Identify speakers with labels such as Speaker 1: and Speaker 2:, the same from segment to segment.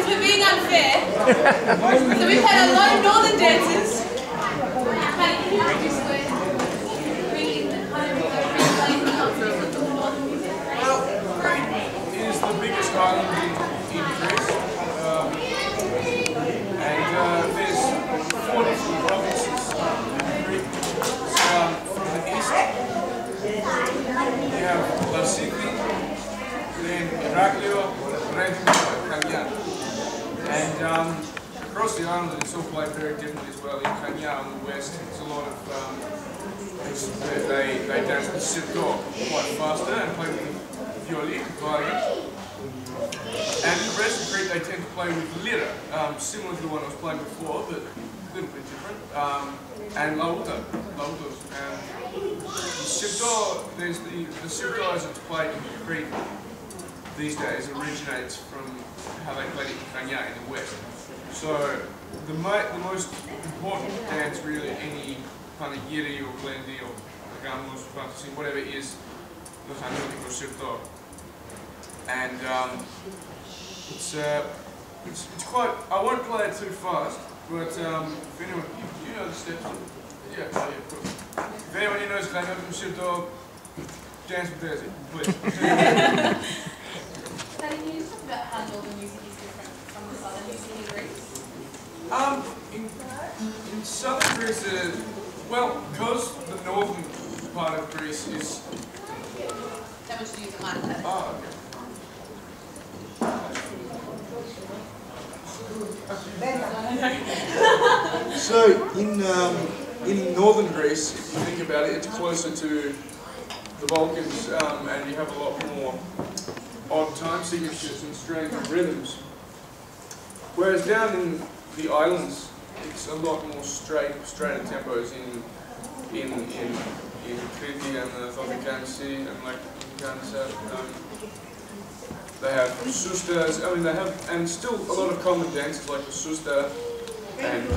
Speaker 1: because we're being unfair. So we've had a lot of northern dancers. Paddy, can you just bring in the kind of the northern music?
Speaker 2: Well, Krhth is the biggest island in Greece. And there's 4 different provinces in Greece. From the east, you have Kozanhs, then Iraklio, Krhtiko, and Kozanh. And across the island, it's all played very differently as well. In Kozanh on the west, it's a lot of they dance with Surto quite faster and play with violin. And in the rest of Crete, they tend to play with lute, similar to the one I was playing before, but a little bit different. And lute. The Surto, there's the Surto as it's played in Crete these days originates from how they played it in Kozanh in the west. So the most important dance really, any kind of yiri or blendi or gamus, fantasy, whatever is the Krhtiko Surto. And it's quite, I won't play it too fast, but if anyone, you know the steps, yeah, of course. If anyone who knows Krhtiko Surto, dance with Daisy, please.
Speaker 1: Paddy, can you just talk about how northern music is different from the southern music in Greece?
Speaker 2: In southern Greece, well, because the northern part of Greece is...
Speaker 1: How much do you use a mic, Paddy?
Speaker 2: Oh, okay. So in northern Greece, if you think about it, it's closer to the Balkans, and you have a lot more odd time signatures and strange rhythms. Whereas down in the islands, it's a lot more straighter tempos in Krhthi and the Kozanhs and like they have sustas. I mean, they have, and still a lot of common dances like the susta and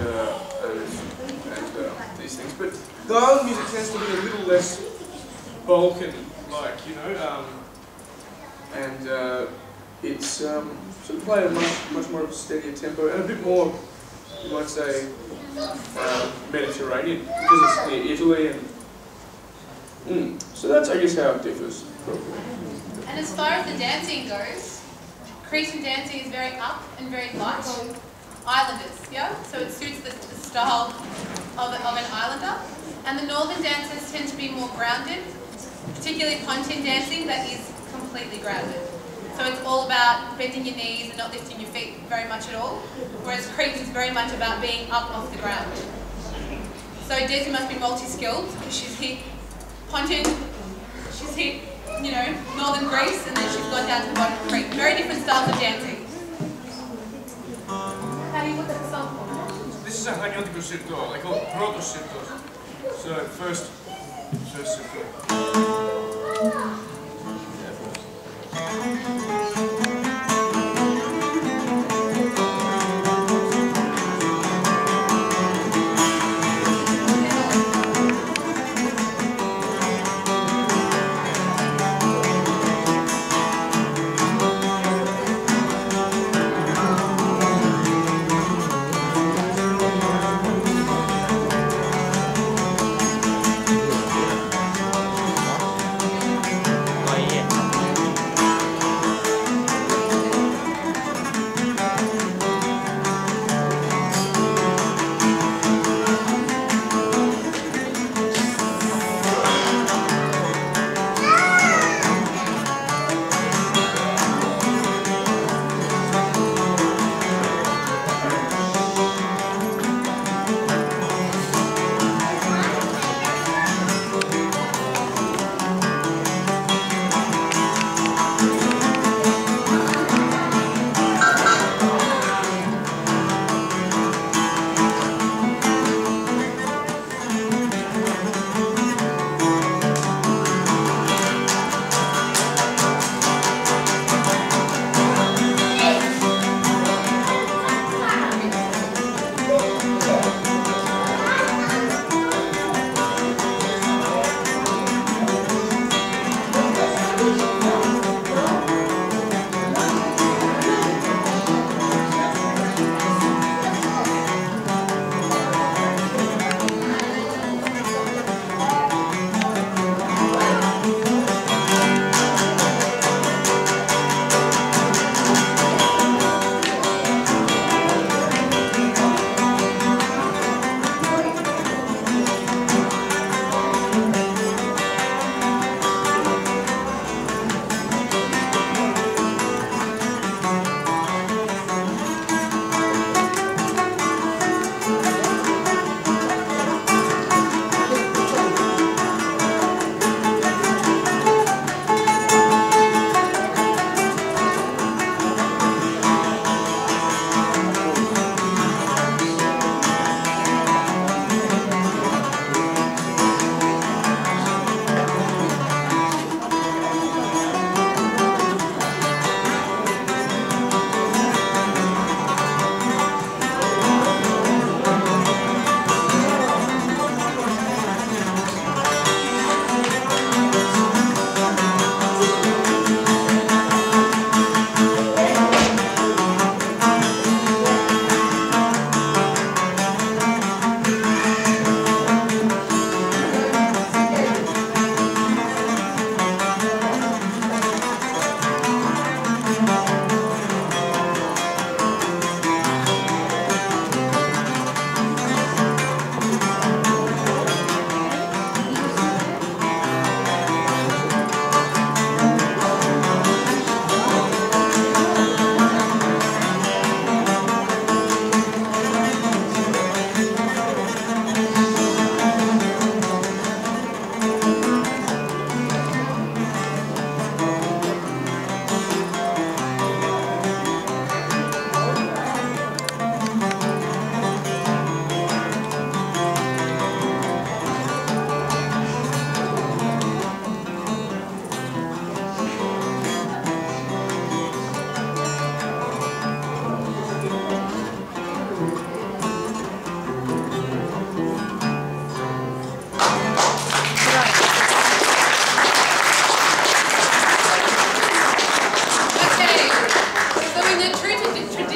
Speaker 2: these things. But the island music tends to be a little less Balkan-like, you know, and it's sort of played at a much more of a steadier tempo and a bit more, you might say, Mediterranean because it's near Italy and so that's, I guess, how it differs probably.
Speaker 1: And as far as the dancing goes, Cretan dancing is very up and very light. Islanders, yeah? So it suits the style of an islander. And the northern dancers tend to be more grounded, particularly pontoon dancing that is completely grounded. So it's all about bending your knees and not lifting your feet very much at all. Whereas Krhth is very much about being up off the ground. So Daisy must be multi-skilled because she's hit pontoon, she's hit, you know, northern Greece, and then she's gone down to the bottom of Crete. Very different styles of dancing. Paddy, what's that song called?
Speaker 2: This is a Krhtiko Surto, they call it Krhtiko Surto. So first Surto.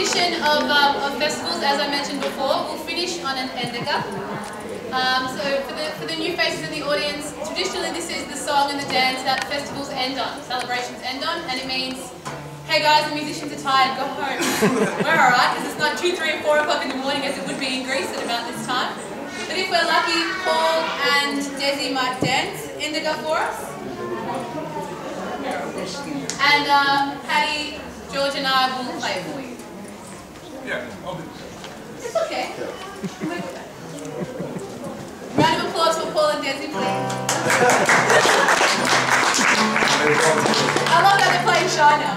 Speaker 1: tradition of festivals, as I mentioned before, we'll finish on an Enteka. So for the new faces in the audience, traditionally this is the song and the dance that festivals end on, celebrations end on, and it means, hey guys, the musicians are tired, go home. We're alright, because it's not 2, 3 and 4 o'clock in the morning as it would be in Greece at about this time. But if we're lucky, Paul and Desi might dance Enteka for us. And Paddy, George and I will play it for you.
Speaker 2: Yeah, I'll do
Speaker 1: It's okay. Round of applause for Paul and Desi, please. I love how they're playing shy now.